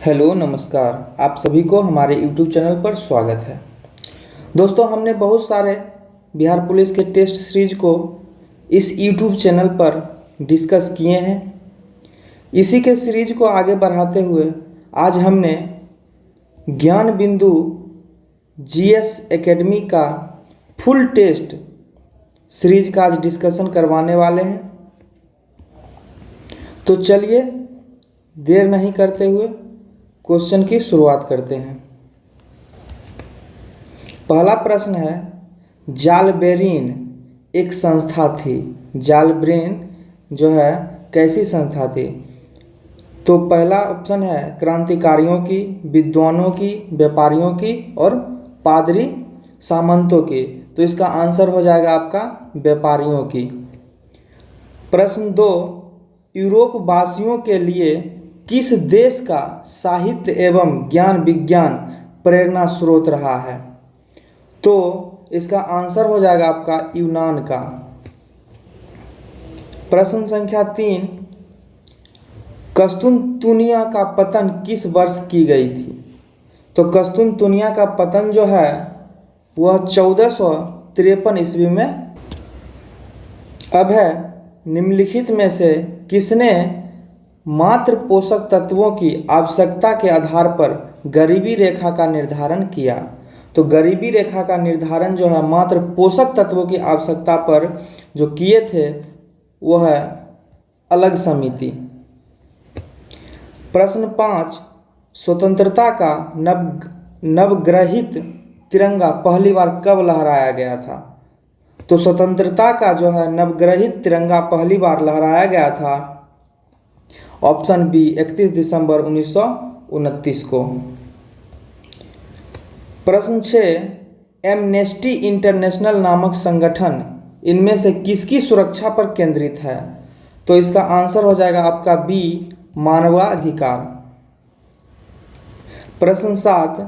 Hello नमस्कार। आप सभी को हमारे YouTube चैनल पर स्वागत है। दोस्तों, हमने बहुत सारे बिहार पुलिस के टेस्ट सीरीज को इस YouTube चैनल पर डिस्कस किए हैं। इसी के सीरीज को आगे बढ़ाते हुए आज हमने ज्ञान बिंदु GS एकेडमी का फुल टेस्ट सीरीज का आज डिस्कशन करवाने वाले हैं। तो चलिए देर नहीं करते हुए क्वेश्चन की शुरुआत करते हैं। पहला प्रश्न है, जालबेरिन एक संस्था थी। जालबेरिन जो है कैसी संस्था थी? तो पहला ऑप्शन है क्रांतिकारियों की, विद्वानों की, व्यापारियों की और पादरी सामंतों की। तो इसका आंसर हो जाएगा आपका व्यापारियों की। प्रश्न 2, यूरोप वासियों के लिए किस देश का साहित्य एवं ज्ञान विज्ञान प्रेरणा स्रोत रहा है? तो इसका आंसर हो जाएगा आपका यूनान का। प्रश्न संख्या 3, कस्तुनतुनिया का पतन किस वर्ष की गई थी? तो कस्तुनतुनिया का पतन जो है वह 1453 ईस्वी में। अब है, निम्नलिखित में से किसने मात्र पोषक तत्वों की आवश्यकता के आधार पर गरीबी रेखा का निर्धारण किया? तो गरीबी रेखा का निर्धारण जो है मात्र पोषक तत्वों की आवश्यकता पर जो किए थे वह है अलग समिति। प्रश्न 5, स्वतंत्रता का नवग्रहित तिरंगा पहली बार कब लहराया गया था? तो स्वतंत्रता का जो है नवग्रहित तिरंगा पहली बार लहराया गया था ऑप्शन बी 31 दिसंबर 1929 को। प्रश्न 6, एमनेस्टी इंटरनेशनल नामक संगठन इनमें से किसकी सुरक्षा पर केंद्रित है? तो इसका आंसर हो जाएगा आपका बी, मानवाधिकार। प्रश्न 7,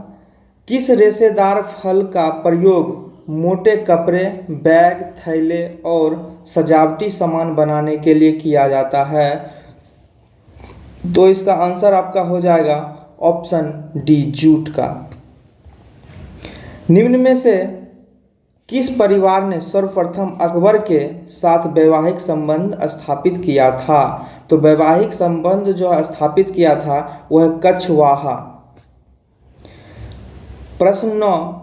किस रेशेदार फल का प्रयोग मोटे कपड़े, बैग, थैले और सजावटी सामान बनाने के लिए किया जाता है? तो इसका आंसर आपका हो जाएगा ऑप्शन डी, जूट का। निम्न में से किस परिवार ने सर्वप्रथम अकबर के साथ वैवाहिक संबंध स्थापित किया था? तो वैवाहिक संबंध जो स्थापित किया था वह कछवाहा। प्रश्न 9,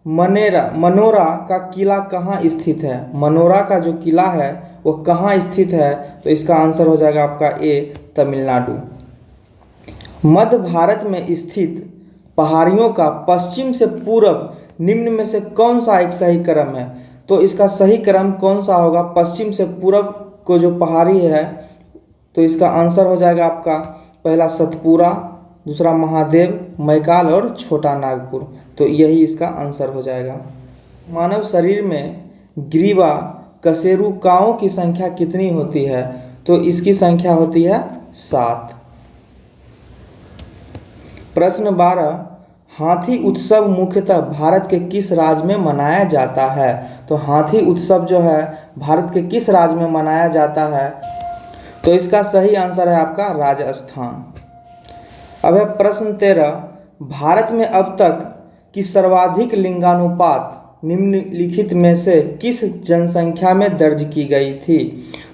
मनोरा का किला कहाँ स्थित है? मनोरा का जो किला है वह कहाँ स्थित है? तो इसका आंसर हो जाएगा आपका ए, तमिलनाडु। मध्य भारत में स्थित पहाड़ियों का पश्चिम से पूर्व निम्न में से कौन सा एक सही क्रम है? तो इसका सही क्रम कौन सा होगा? पश्चिम से पूर्व को जो पहाड़ी है तो इसका आंसर हो जाएगा आपका पहला सतपुरा, दूसरा महादेव, मैकाल और छोटा नागपुर। तो यही इसका आंसर हो जाएगा। मानव शरीर में ग्रीवा कशेरुकाओं की संख्या कितनी होती है? तो इसकी संख्या होती है 7। प्रश्न 12, हाथी उत्सव मुख्यतः भारत के किस राज्य में मनाया जाता है? तो हाथी उत्सव जो है भारत के किस राज्य में मनाया जाता है? तो इसका सही आंसर है आपका राजस्थान। अब है प्रश्न 13, भारत में अब तक की सर्वाधिक लिंगानुपात निम्नलिखित में से किस जनसंख्या में दर्ज की गई थी?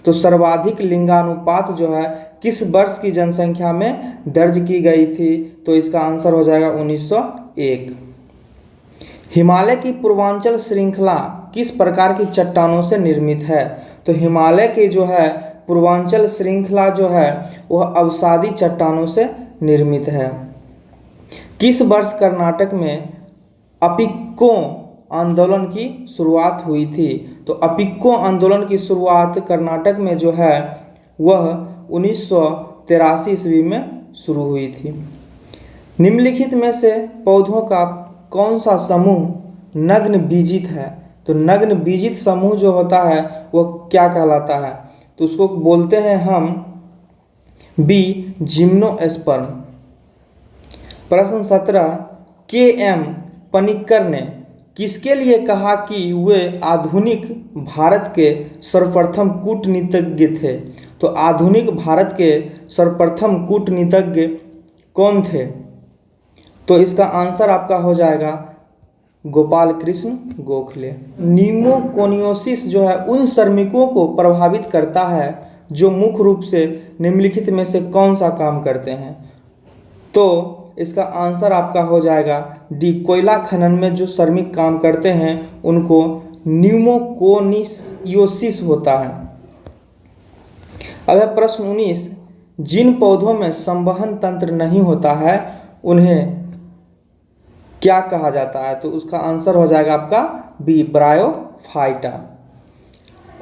तो सर्वाधिक लिंगानुपात जो है किस वर्ष की जनसंख्या में दर्ज की गई थी? तो इसका आंसर हो जाएगा 1901। हिमालय की पूर्वांचल श्रृंखला किस प्रकार की चट्टानों से निर्मित है? तो हिमालय की जो है पूर्वांचल श्रृंखला जो है वह अवसादी चट्टानों से निर्मित है। किस वर्ष कर्नाटक में अपिक्को आंदोलन की शुरुआत हुई थी? तो अपिक्को आंदोलन की शुरुआत कर्नाटक में जो है वह 1983 ईस्वी में शुरू हुई थी। निम्नलिखित में से पौधों का कौन सा समूह नग्न बीजित है? तो नग्न बीजित समूह जो होता है वह क्या कहलाता है? तो उसको बोलते हैं हम बी, जिम्नोस्पर्म। प्रश्न 17, के.एम. पनिक्कर ने किसके लिए कहा कि वे आधुनिक भारत के सर्वप्रथम कूटनीतिज्ञ थे? तो आधुनिक भारत के सर्वप्रथम कूटनीतिज्ञ कौन थे? तो इसका आंसर आपका हो जाएगा गोपाल कृष्ण गोखले। न्यूमोकोनियोसिस जो है उन श्रमिकों को प्रभावित करता है जो मुख्य रूप से निम्नलिखित में से कौन सा काम करते हैं। तो इसका आंसर आपका हो जाएगा डी, कोयला खनन में जो श्रमिक काम करते हैं उनको न्यूमोकोनियोसिस होता है। अब है प्रश्न 19, जिन पौधों में संवहन तंत्र नहीं होता है उन्हें क्या कहा जाता है। तो उसका आंसर हो जाएगा आपका बी, ब्रायोफाइटा।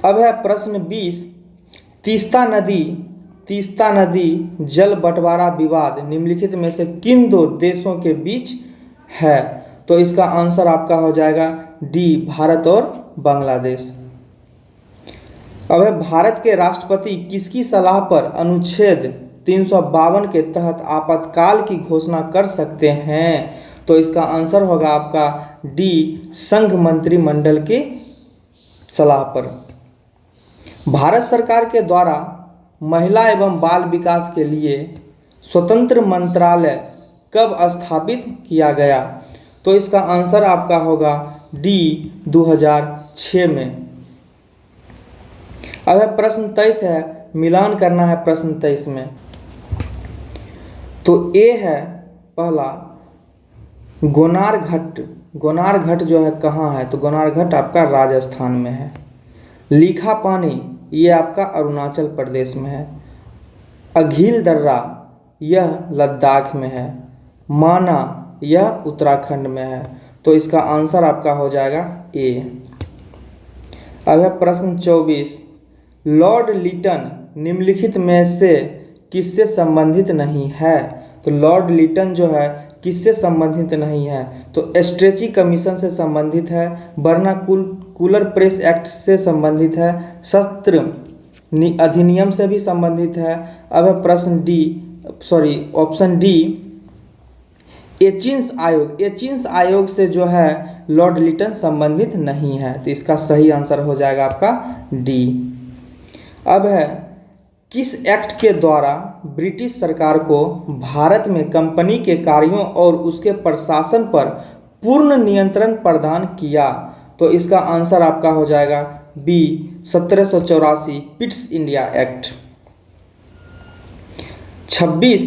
अब है प्रश्न 20, तीस्ता नदी जल बंटवारा विवाद निम्नलिखित में से किन दो देशों के बीच है। तो इसका आंसर आपका हो जाएगा डी, भारत और बांग्लादेश। अब है भारत के राष्ट्रपति किसकी सलाह पर अनुच्छेद 352 के तहत आपातकाल की घोषणा कर सकते हैं। तो इसका आंसर होगा आपका डी, संघ मंत्रिमंडल की सलाह पर। भारत सरकार के द्वारा महिला एवं बाल विकास के लिए स्वतंत्र मंत्रालय कब स्थापित किया गया। तो इसका आंसर आपका होगा डी, 2006 में। अब है प्रश्न 23 है, मिलान करना है प्रश्न 23 में। तो ए है पहला गोनार घाट जो है कहाँ है। तो गोनार घाट आपका राजस्थान में है। लीखा पानी ये आपका अरुणाचल प्रदेश में है। अघिल दर्रा यह लद्दाख में है। माना यह उत्तराखंड में है। तो इसका आंसर आपका हो जाएगा ए। अब है प्रश्न 24, लॉर्ड लिटन निम्नलिखित में से किससे संबंधित नहीं है। तो लॉर्ड लिटन जो है किससे संबंधित नहीं है। तो स्ट्रेची कमीशन से संबंधित है, वर्नाकुलर प्रेस एक्ट से संबंधित है, शस्त्र अधिनियम से भी संबंधित है। अब है प्रश्न ऑप्शन डी, एचिन्स आयोग से जो है लॉर्ड लिटन संबंधित नहीं है। तो इसका सही आंसर हो जाएगा आपका डी। अब है किस एक्ट के द्वारा ब्रिटिश सरकार को भारत में कंपनी के कार्यों और उसके प्रशासन पर पूर्ण नियंत्रण प्रदान किया। तो इसका आंसर आपका हो जाएगा बी, 1784 पिट्स इंडिया एक्ट। 26,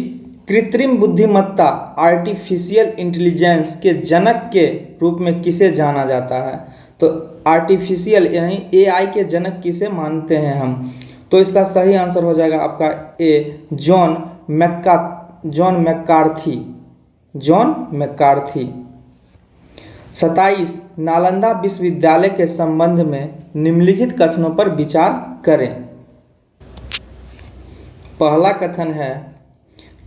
कृत्रिम बुद्धिमत्ता आर्टिफिशियल इंटेलिजेंस के जनक के रूप में किसे जाना जाता है। तो आर्टिफिशियल यानी एआई के जनक किसे मानते हैं हम। तो इसका सही आंसर हो जाएगा आपका ए, जॉन मैकार्थी। 27, नालंदा विश्वविद्यालय के संबंध में निम्नलिखित कथनों पर विचार करें। पहला कथन है,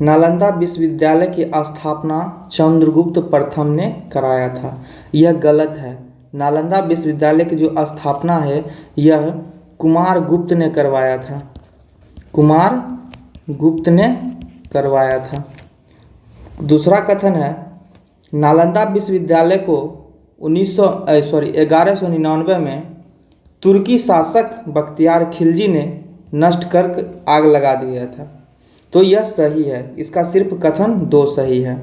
नालंदा विश्वविद्यालय की स्थापना चंद्रगुप्त प्रथम ने कराया था। यह गलत है। नालंदा विश्वविद्यालय की जो स्थापना है यह कुमार गुप्त ने करवाया था। दूसरा कथन है, नालंदा विश्वविद्यालय को 1199 में तुर्की शासक बख्तियार खिलजी ने नष्ट कर आग लगा दिया था। तो यह सही है। इसका सिर्फ कथन 2 सही है।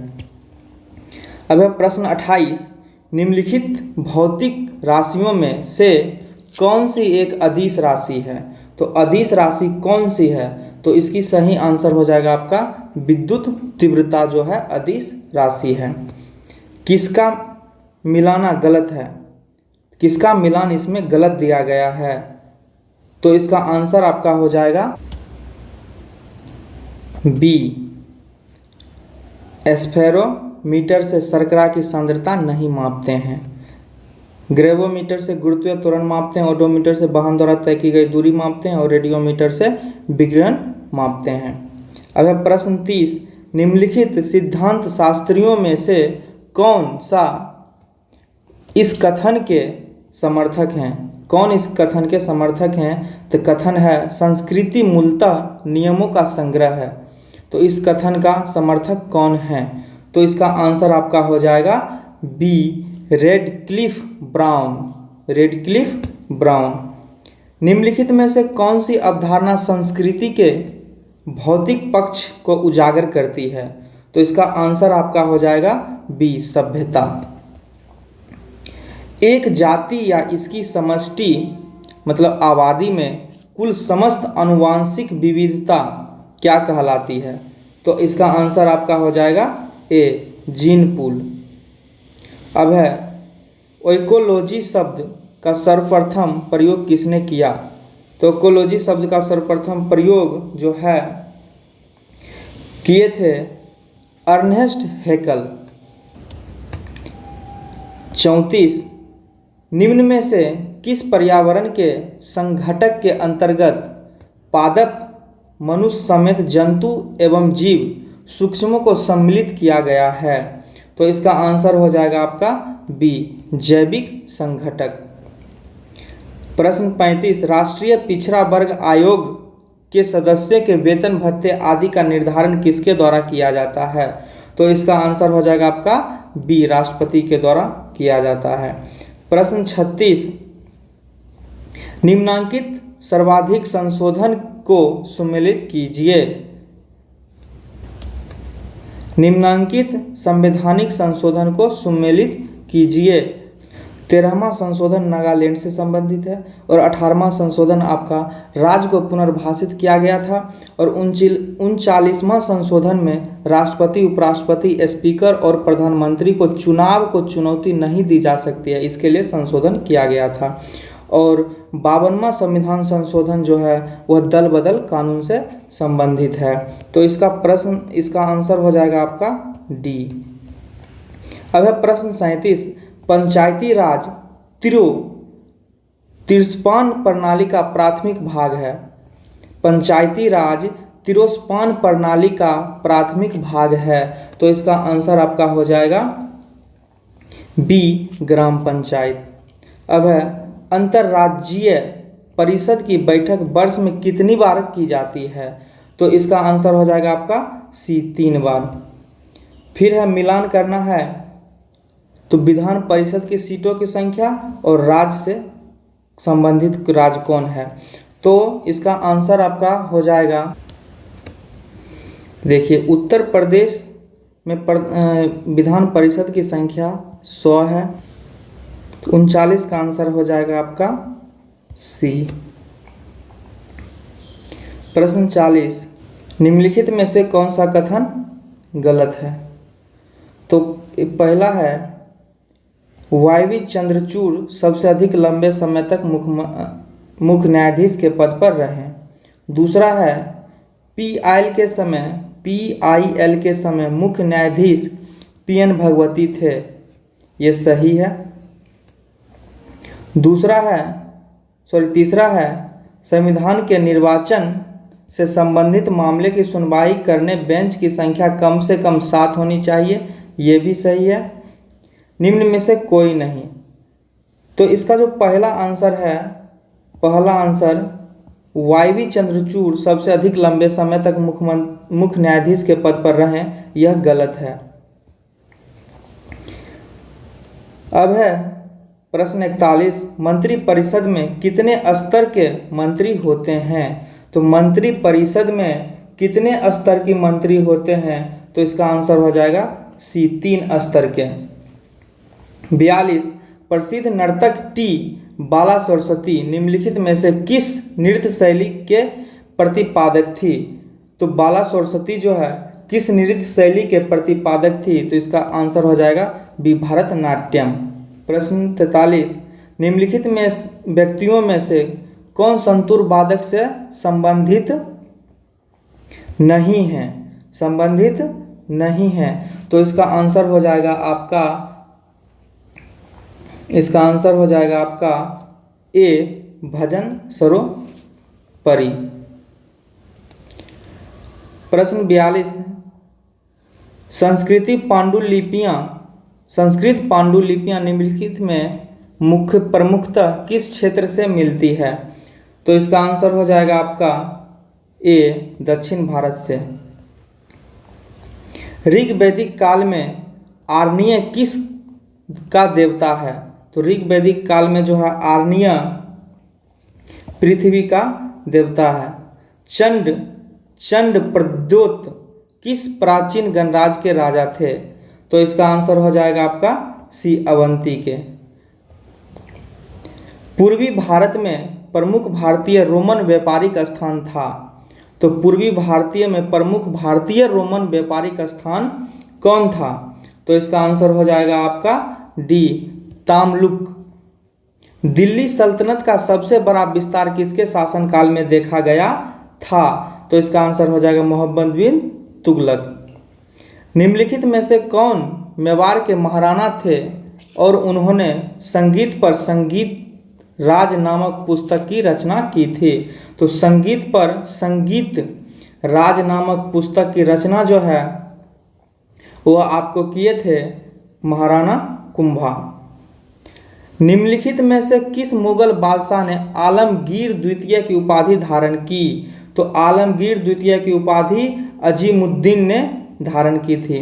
अब है प्रश्न 28, निम्नलिखित भौतिक राशियों में से कौन सी एक अदिश राशि है। तो अदिश राशि कौन सी है। तो इसकी सही आंसर हो जाएगा आपका विद्युत तीव्रता जो है अदिश राशि है। किसका मिलाना गलत है, किसका मिलान इसमें गलत दिया गया है। तो इसका आंसर आपका हो जाएगा बी, एस्फेरोमीटर से शर्करा की सांद्रता नहीं मापते हैं। ग्रेवोमीटर से गुरुत्वीय त्वरण मापते हैं, ओडोमीटर से वाहन द्वारा तय की गई दूरी मापते हैं और रेडियोमीटर से विकिरण मापते हैं। अब है प्रश्न 30, निम्नलिखित सिद्धांत शास्त्रियों में से कौन सा इस कथन के समर्थक हैं। कौन इस कथन के समर्थक हैं। तो कथन है, संस्कृति मूलतः नियमों का संग्रह है। तो इस कथन का समर्थक कौन है। तो इसका आंसर आपका हो जाएगा बी, रेडक्लिफ ब्राउन। निम्नलिखित में से कौन सी अवधारणा संस्कृति के भौतिक पक्ष को उजागर करती है। तो इसका आंसर आपका हो जाएगा बी सभ्यता। एक जाति या इसकी समष्टि मतलब आबादी में कुल समस्त आनुवांशिक विविधता क्या कहलाती है? तो इसका आंसर आपका हो जाएगा ए जीन पूल। अब है इकोलॉजी शब्द का सर्वप्रथम प्रयोग किसने किया? तो इकोलॉजी शब्द का सर्वप्रथम प्रयोग जो है किए थे अर्नेस्ट हैकल। 34 निम्न में से किस पर्यावरण के संघटक के अंतर्गत पादप मनुष्य समेत जंतु एवं जीव सूक्ष्मों को सम्मिलित किया गया है? तो इसका आंसर हो जाएगा आपका बी जैविक संघटक। प्रश्न 35 राष्ट्रीय पिछड़ा वर्ग आयोग के सदस्यों के वेतन भत्ते आदि का निर्धारण किसके द्वारा किया जाता है? तो इसका आंसर हो जाएगा आपका बी राष्ट्रपति के द्वारा किया जाता है। प्रश्न 36 निम्नांकित सर्वाधिक संशोधन को सम्मिलित कीजिए। निम्नांकित संवैधानिक संशोधन को सम्मिलित कीजिए। 13वां संशोधन नागालैंड से संबंधित है और 18वां संशोधन आपका राज्य को पुनर्भाषित किया गया था और 39वां संशोधन में राष्ट्रपति उपराष्ट्रपति स्पीकर और प्रधानमंत्री को चुनाव को चुनौती नहीं दी जा सकती है, इसके लिए संशोधन किया गया था। और 52वां संविधान संशोधन जो है वह दल बदल कानून से संबंधित है। तो इसका आंसर हो जाएगा आपका डी। अब है प्रश्न 37 पंचायती राज तिरोस्पान प्रणाली का प्राथमिक भाग है। पंचायती राज तिरोस्पान प्रणाली का प्राथमिक भाग है। तो इसका आंसर आपका हो जाएगा बी ग्राम पंचायत। अब है अंतर्राज्यीय परिषद की बैठक वर्ष में कितनी बार की जाती है? तो इसका आंसर हो जाएगा आपका सी 3 बार। फिर है मिलान करना है तो विधान परिषद की सीटों की संख्या और राज्य से संबंधित राज्य कौन है? तो इसका आंसर आपका हो जाएगा, देखिए उत्तर प्रदेश में विधान परिषद की संख्या 100 है, तो 39 का आंसर हो जाएगा आपका सी। प्रश्न 40 निम्नलिखित में से कौन सा कथन गलत है? तो पहला है वाईवी चंद्रचूड़ सबसे अधिक लंबे समय तक मुख्य न्यायाधीश के पद पर रहे। दूसरा है पीआईएल के समय मुख्य न्यायाधीश पीएन भगवती थे, ये सही है। तीसरा है संविधान के निर्वाचन से संबंधित मामले की सुनवाई करने बेंच की संख्या कम से कम 7 होनी चाहिए, ये भी सही है। निम्न में से कोई नहीं। तो इसका जो पहला आंसर वाईवी चंद्रचूड़ सबसे अधिक लंबे समय तक मुख्य न्यायाधीश के पद पर रहे, यह गलत है। अब है प्रश्न 41 मंत्री परिषद में कितने स्तर के मंत्री होते हैं? तो मंत्री परिषद में कितने स्तर की मंत्री होते हैं? तो इसका आंसर हो जाएगा सी 3 स्तर के। 42 प्रसिद्ध नर्तक टी बाला सरस्वती निम्नलिखित में से किस नृत्य शैली के प्रतिपादक थी? तो बाला सरस्वती जो है किस नृत्य शैली के प्रतिपादक थी? तो इसका आंसर हो जाएगा बी भरतनाट्यम। प्रश्न 43 निम्नलिखित में व्यक्तियों में से कौन संतूर वादक से संबंधित नहीं है? तो इसका आंसर हो जाएगा आपका ए भजन सरोपरी। प्रश्न 42 संस्कृत पांडुलिपियां निम्नलिखित में प्रमुखतः किस क्षेत्र से मिलती है? तो इसका आंसर हो जाएगा आपका ए दक्षिण भारत से। ऋग वैदिक काल में आर्णीय किस का देवता है? तो ऋग वैदिक काल में जो है आर्णीय पृथ्वी का देवता है। चंड प्रद्योत किस प्राचीन गणराज्य के राजा थे? तो इसका आंसर हो जाएगा आपका सी, अवंती के। पूर्वी भारत में प्रमुख भारतीय रोमन व्यापारिक स्थान था। तो पूर्वी भारतीय में प्रमुख भारतीय रोमन व्यापारिक स्थान कौन था? तो इसका आंसर हो जाएगा आपका डी, तामलुक। दिल्ली सल्तनत का सबसे बड़ा विस्तार किसके शासनकाल में देखा गया था? तो इसका आंसर हो जाएगा मोहम्मद बिन तुगलक। निम्नलिखित में से कौन मेवाड़ के महाराणा थे और उन्होंने संगीत पर संगीत राज नामक पुस्तक की रचना की थी? तो संगीत पर संगीत राज नामक पुस्तक की रचना जो है वह आपको किए थे महाराणा कुंभा। निम्नलिखित में से किस मुगल बादशाह ने आलमगीर द्वितीय की उपाधि धारण की? तो आलमगीर द्वितीय की उपाधि अजीमुद्दीन ने धारण की थी।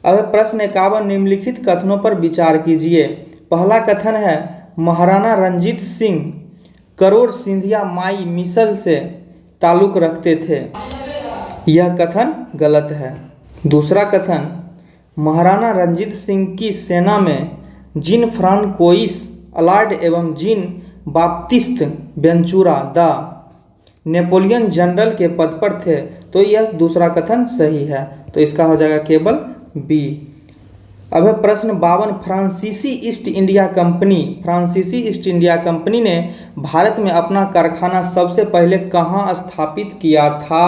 अब प्रश्न 51, निम्नलिखित कथनों पर विचार कीजिए। पहला कथन है महाराणा रंजीत सिंह करोड़ सिंधिया माई मिसल से ताल्लुक रखते थे। यह कथन गलत है। दूसरा कथन, महाराणा रंजीत सिंह की सेना में जीन फ्रांकोइस अलार्ड एवं gene बाप्तिस्त Ventura the Napoleon general के पद पर थे। तो यह दूसरा कथन सही है। तो इसका हो जाएगा केवल बी। अब है प्रश्न 52, फ्रांसीसी ईस्ट इंडिया कंपनी ने भारत में अपना कारखाना सबसे पहले कहाँ स्थापित किया था?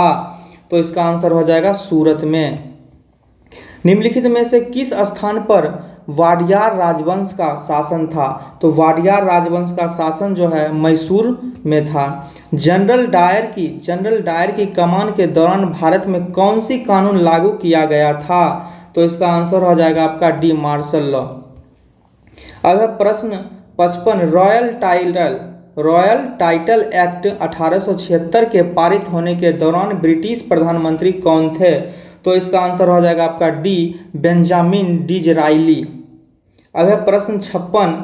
तो इसका आंसर हो जाएगा सूरत में। निम्नलिखित में से किस स्थान पर वाडियार राजवंश का शासन था? तो वाडियार राजवंश का शासन जो है मैसूर में था। जनरल डायर की कमान के दौरान भारत में कौन सी कानून लागू किया गया था? तो इसका आंसर हो जाएगा आपका डी, मार्शल लॉ। अब है प्रश्न 55, रॉयल टाइटल एक्ट 1876 के पारित होने के दौरान ब्रिटिश प्रधानमंत्री कौन थे? तो इसका आंसर हो जाएगा आपका डी, बेंजामिन डिज़राइली। अब है प्रश्न 56,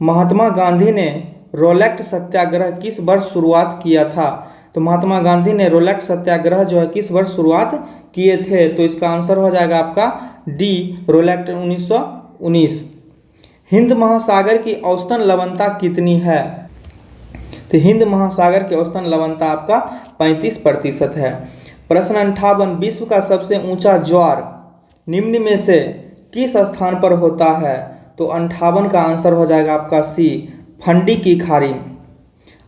महात्मा गांधी ने रोलेट सत्याग्रह किस वर्ष शुरुआत किया था? तो महात्मा गांधी ने रोलेट सत्याग्रह जो है किस वर्ष शुरुआत किए थे? तो इसका आंसर हो जाएगा आपका डी, रोलेट 1919। हिंद महासागर की औसतन लवणता कितनी है? तो हिंद महासागर की औसतन लवणता आपका 35% है। प्रश्न 58, विश्व का सबसे ऊंचा ज्वार निम्न में से किस स्थान पर होता है? तो 58 का आंसर हो जाएगा आपका सी, फंडी की खाड़ी।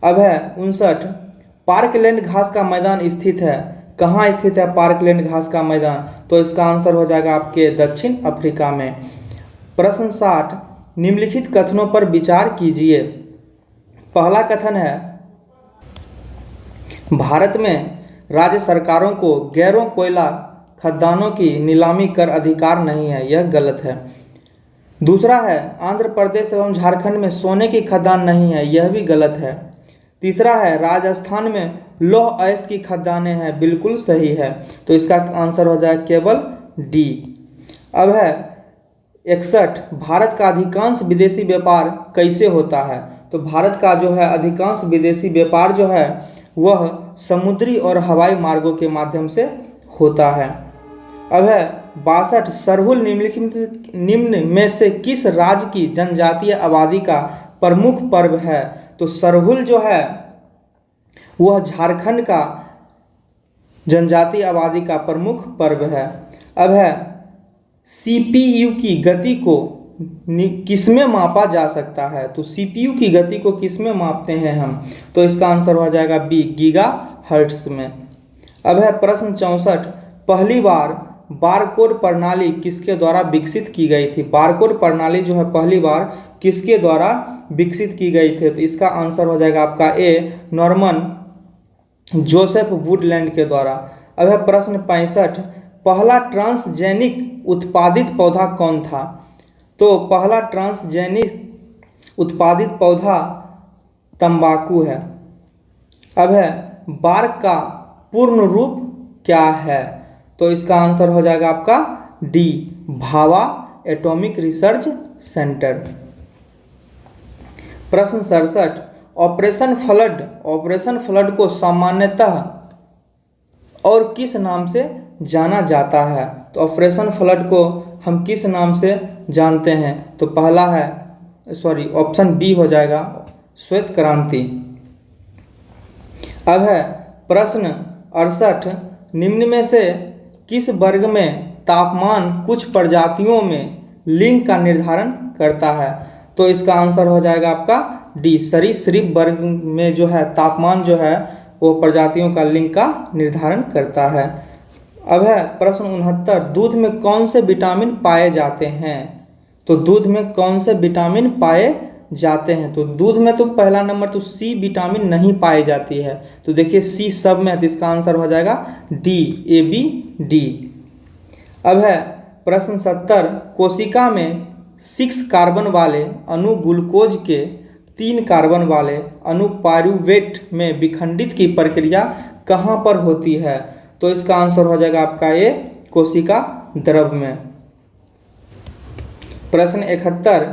अब है 59, पार्कलैंड घास का मैदान स्थित है। कहाँ स्थित है पार्कलैंड घास का मैदान? तो इसका आंसर हो जाएगा आपके दक्षिण अफ्रीका में। प्रश्न 60, निम्नलिखित कथनों पर विचार कीजिए। पहला कथन है भारत में राज्य सरकारों को गैरों कोयला खदानों की नीलामी कर अधिकार नहीं है। यह गलत है। दूसरा है आंध्र प्रदेश एवं झारखंड में सोने की खदान नहीं है। यह भी गलत है। तीसरा है राजस्थान में लौह अयस्क की खदानें हैं। बिल्कुल सही है। तो इसका आंसर हो जाएगा केवल डी। अब है 61, भारत का अधिकांश विदेशी व्यापार कैसे होता है? तो भारत का जो है अधिकांश विदेशी व्यापार जो है वह समुद्री और हवाई मार्गों के माध्यम से होता है। अब है 62, सरहुल निम्न में से किस राज्य की जनजातीय आबादी का प्रमुख पर्व है? तो सरहुल जो है वह झारखंड का जनजातीय आबादी का प्रमुख पर्व है। अब है सीपीयू की गति को किसमें मापा जा सकता है? तो सीपीयू की गति को किसमें मापते हैं हम? तो इसका आंसर हो जाएगा बी, गीगाहर्ट्ज में। अब है प्रश्न 64, पहली बार बारकोड प्रणाली किसके द्वारा विकसित की गई थी? बारकोड प्रणाली जो है पहली बार किसके द्वारा विकसित की गई थी? तो इसका आंसर हो जाएगा आपका ए, नॉर्मन जोसेफ वुडलैंड के द्वारा। अब है प्रश्न 65, पहला ट्रांसजेनिक उत्पादित पौधा कौन था? तो पहला ट्रांसजेनिक उत्पादित पौधा तंबाकू है। अब है बार्क का पूर्ण रूप क्या है? तो इसका आंसर हो जाएगा आपका D, Bhabha atomic research centre. प्रश्न 67, ऑपरेशन फ्लड को सामान्यतः और किस नाम से जाना जाता है? तो ऑपरेशन फ्लड को हम किस नाम से जानते हैं? तो पहला है ऑप्शन बी हो जाएगा, श्वेत क्रांति। अब है प्रश्न 68, निम्न में से किस वर्ग में तापमान कुछ प्रजातियों में लिंग का निर्धारण करता है? तो इसका आंसर हो जाएगा आपका डी, सरीसृप वर्ग में जो है तापमान जो है वो प्रजातियों का लिंग का निर्धारण करता है। अब है प्रश्न 69, दूध में कौन से विटामिन पाए जाते हैं? तो दूध में कौन से विटामिन पाए जाते हैं? तो दूध में तो पहला नंबर तो सी विटामिन नहीं पाई जाती है, तो देखिए सी सब में, तो इसका आंसर हो जाएगा डी, ए बी डी। अब है प्रश्न 70, कोशिका में 6 कार्बन वाले अणु ग्लूकोज के 3 कार्बन वाले अणु पायरुवेट में विखंडित की प्रक्रिया कहाँ पर होती है? तो इसका आंसर हो जाएगा आपका ए, कोशिका द्रव में। प्रश्न 71,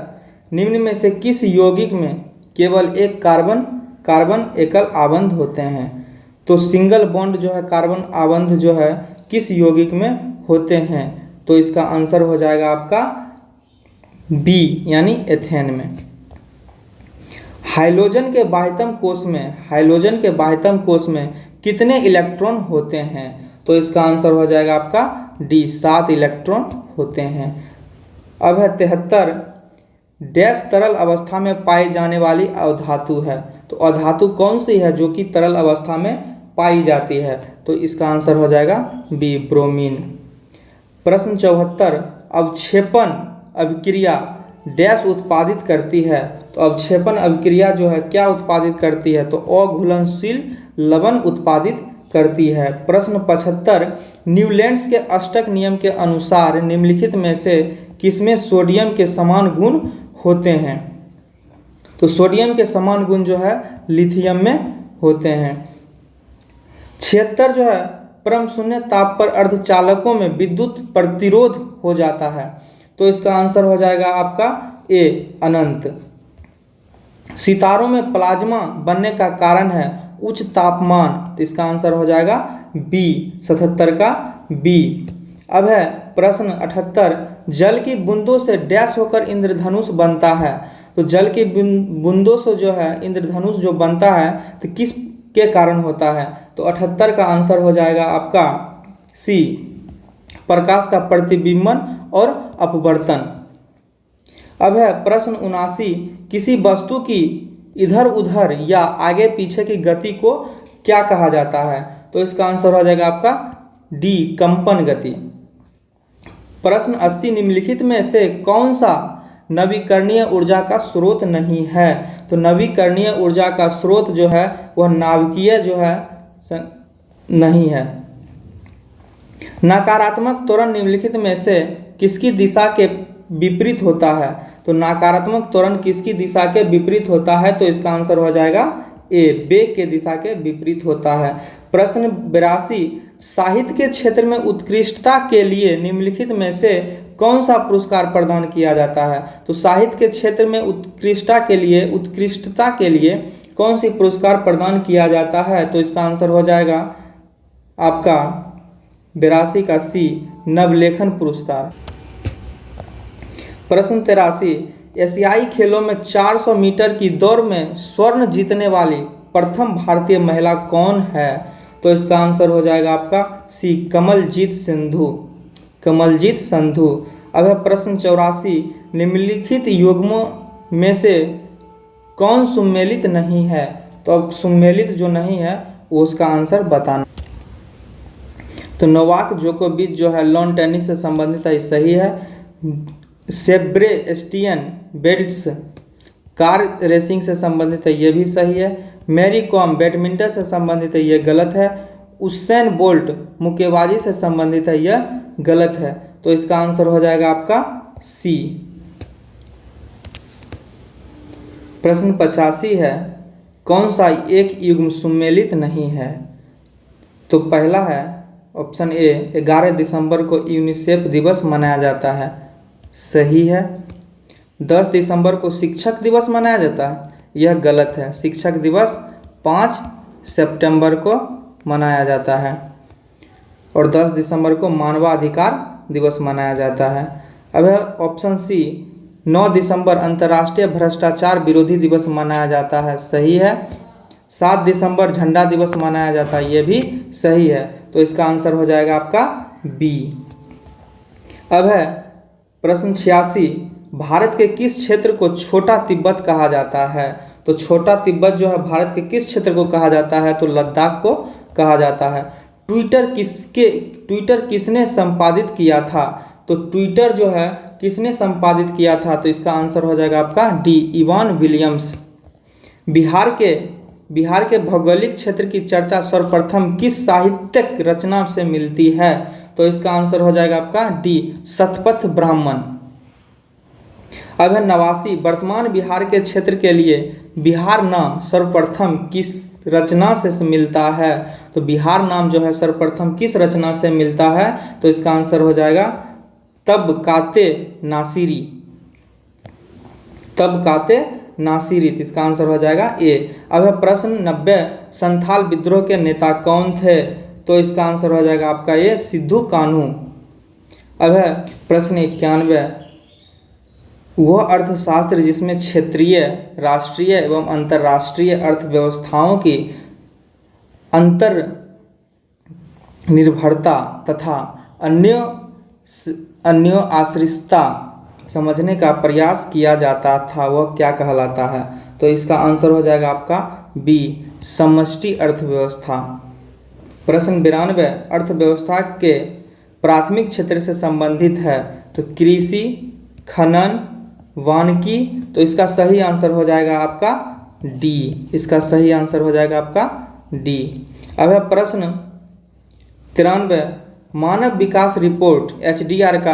निम्न में से किस यौगिक में केवल एक कार्बन एकल आबंध होते हैं? तो सिंगल बॉन्ड जो है कार्बन आबंध जो है किस यौगिक में होते हैं? तो इसका आंसर हो जाएगा आपका बी, यानी एथेन में। हाइड्रोजन के बाह्यतम कोष में कितने इलेक्ट्रॉन होते हैं? तो इसका आंसर हो जाएगा आपका डी, 7 इलेक्ट्रॉन होते हैं। अब है 73, डैश तरल अवस्था में पाई जाने वाली अधातु है? तो अधातु कौन सी है जो कि तरल अवस्था में पाई जाती है? तो इसका आंसर हो जाएगा बी, ब्रोमीन। प्रश्न 74, अवक्षेपण अभिक्रिया डैश उत्पादित करती है? तो अवक्षेपण अभिक्रिया जो है क्या उत्पादित करती है? तो अघुलनशील लवण उत्पादित करती है। प्रश्न 75, न्यूलैंड्स के अष्टक नियम के अनुसार निम्नलिखित में से किसमें सोडियम के समान गुण होते हैं? तो सोडियम के समान गुण जो है लिथियम में होते हैं। 76 जो है परम शून्य ताप पर अर्धचालकों में विद्युत प्रतिरोध हो जाता है? तो इसका आंसर हो जाएगा आपका ए, अनंत। सितारों में प्लाज्मा बनने का कारण है उच्च तापमान, तो इसका आंसर हो जाएगा बी, 77 का बी। अब है प्रश्न 78, जल की बूंदों से डैश होकर इंद्रधनुष बनता है? तो जल की बूंदों से जो है इंद्रधनुष जो बनता है तो किस के कारण होता है? तो 78 का आंसर हो जाएगा आपका सी, प्रकाश का प्रतिबिंबन और अपवर्तन। अब है प्रश्न 79, किसी वस्तु की इधर उधर या आगे पीछे की गति को क्या कहा जाता है? तो इसका आंसर हो जाएगा आपका डी, कंपन गति। प्रश्न 80, निम्नलिखित में से कौन सा नवीकरणीय ऊर्जा का स्रोत नहीं है? तो नवीकरणीय ऊर्जा का स्रोत जो है वह नाभिकीय जो है नहीं है। नकारात्मक त्वरण निम्नलिखित में से किसकी दिशा के विपरीत होता है? तो नकारात्मक त्वरण किसकी दिशा के विपरीत होता है? तो इसका आंसर हो जाएगा ए, वेग के दिशा के विपरीत होता है। प्रश्न 82, साहित्य के क्षेत्र में उत्कृष्टता के लिए निम्नलिखित में से कौन सा पुरस्कार प्रदान किया जाता है? तो साहित्य के क्षेत्र में उत्कृष्टता के लिए कौन सी पुरस्कार प्रदान किया जाता है? तो इसका आंसर हो जाएगा आपका 82 का सी, नवलेखन पुरस्कार। प्रश्न 83, एशियाई खेलों में 400 मीटर की दौड़ में स्वर्ण जीतने वाली प्रथम भारतीय महिला कौन है? तो इसका आंसर हो जाएगा आपका सी, कमलजीत संधू। अब है प्रश्न 84, निम्नलिखित युग्मों में से कौन सुमेलित नहीं है? तो अब सुमेलित जो नहीं है वो उसका आंसर बताना। तो नोवाक जोकोविच जो है लॉन टेनिस से संबंधित है, सही है। सेब्रेस्टियन बेल्ट्स कार रेसिंग से संबंधित है, ये भी सही है। मैरी कॉम बैडमिंटन से संबंधित है, ये गलत है। उसेन बोल्ट मुक्केबाजी से संबंधित है, यह गलत है। तो इसका आंसर हो जाएगा आपका सी। प्रश्न 85 है, कौन सा एक युग्म सुमेलित नहीं है? तो पहला है ऑप्शन ए, 11 दिसंबर को यूनिसेफ दिवस मनाया जाता है, सही है। 10 दिसंबर को शिक्षक दिवस मनाया जाता है, यह गलत है। शिक्षक दिवस 5 सितंबर को मनाया जाता है और 10 दिसंबर को मानवाधिकार दिवस मनाया जाता है। अब है ऑप्शन सी, 9 दिसंबर अंतर्राष्ट्रीय भ्रष्टाचार विरोधी दिवस मनाया जाता है, सही है। 7 दिसंबर झंडा दिवस मनाया जाता है, ये भी सही है। तो इसका आंसर हो जाएगा आपका बी। अब है प्रश्न 86, भारत के किस क्षेत्र को छोटा तिब्बत कहा जाता है? तो छोटा तिब्बत जो है भारत के किस क्षेत्र को कहा जाता है? तो लद्दाख को कहा जाता है। ट्विटर किसने संपादित किया था? तो ट्विटर जो है किसने संपादित किया था? तो इसका आंसर हो जाएगा आपका डी, इवान विलियम्स। बिहार के भौगोलिक क्षेत्र की चर्चा सर्वप्रथम किस साहित्यिक रचना से मिलती है? तो इसका आंसर हो जाएगा आपका डी, शतपथ ब्राह्मण। अब है 89, वर्तमान बिहार के क्षेत्र के लिए बिहार नाम सर्वप्रथम किस रचना से मिलता है? तो बिहार नाम जो है सर्वप्रथम किस रचना से मिलता है? तो इसका आंसर हो जाएगा तबकाते नासिरी। तबकाते नासिरी, इसका आंसर हो जाएगा ए। अब है प्रश्न 90, संथाल विद्रोह के नेता कौन थे? तो इसका आंसर हो जाएगा आपका ये, सिद्धू कान्हू। अब है प्रश्न 91, वह अर्थशास्त्र जिसमें क्षेत्रीय, राष्ट्रीय एवं अंतर्राष्ट्रीय अर्थव्यवस्थाओं की अंतर निर्भरता तथा अन्य आश्रितता समझने का प्रयास किया जाता था, वह क्या कहलाता है? तो इसका आंसर हो जाएगा आपका बी, समष्टि अर्थव्यवस्था। प्रश्न 92, अर्थव्यवस्था के प्राथमिक क्षेत्र से संबंधित है, तो कृषि, खनन, वानिकी। तो इसका सही आंसर हो जाएगा आपका डी, इसका सही आंसर हो जाएगा आपका डी। अब है प्रश्न 93, मानव विकास रिपोर्ट एचडीआर का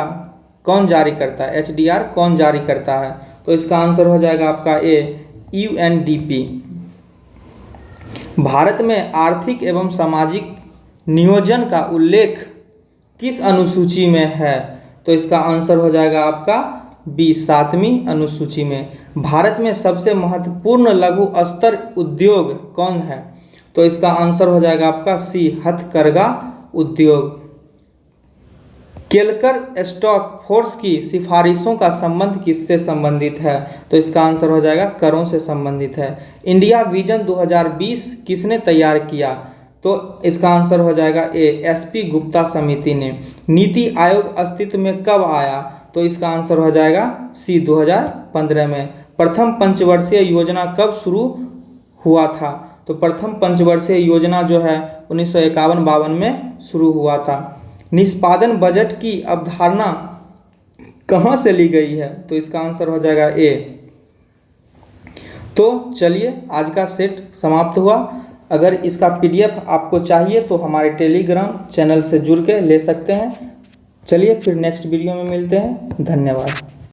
कौन जारी करता है? एचडीआर कौन जारी करता है? तो इसका आंसर हो जाएगा आपका ए, यूएनडीपी। भारत में आर्थिक एवं सामाजिक नियोजन का उल्लेख किस अनुसूची में है? तो इसका आंसर हो जाएगा आपका बी, 7वीं अनुसूची में। भारत में सबसे महत्वपूर्ण लघु स्तर उद्योग कौन है? तो इसका आंसर हो जाएगा आपका सी, हथकरघा उद्योग। केलकर स्टॉक फोर्स की सिफारिशों का संबंध किससे संबंधित है? तो इसका आंसर हो जाएगा करों से संबंधित है। इंडिया विजन 2020 किसने तैयार किया? तो इसका आंसर हो जाएगा ए, एसपी गुप्ता समिति ने। नीति आयोग अस्तित्व में कब आया? तो इसका आंसर हो जाएगा सी, 2015 में। प्रथम पंचवर्षीय योजना कब शुरू हुआ था? तो प्रथम पंचवर्षीय योजना जो है 1951-52 में शुरू हुआ था। निष्पादन बजट की अवधारणा कहाँ से ली गई है? तो इसका आंसर हो जाएगा ए। तो चलिए आज का सेट समाप्त हुआ। अगर इसका पीडीएफ आपको चाहिए तो हमारे टेलीग्राम चैनल से जुड़ के ले सकते हैं। चलिए फिर नेक्स्ट वीडियो में मिलते हैं। धन्यवाद।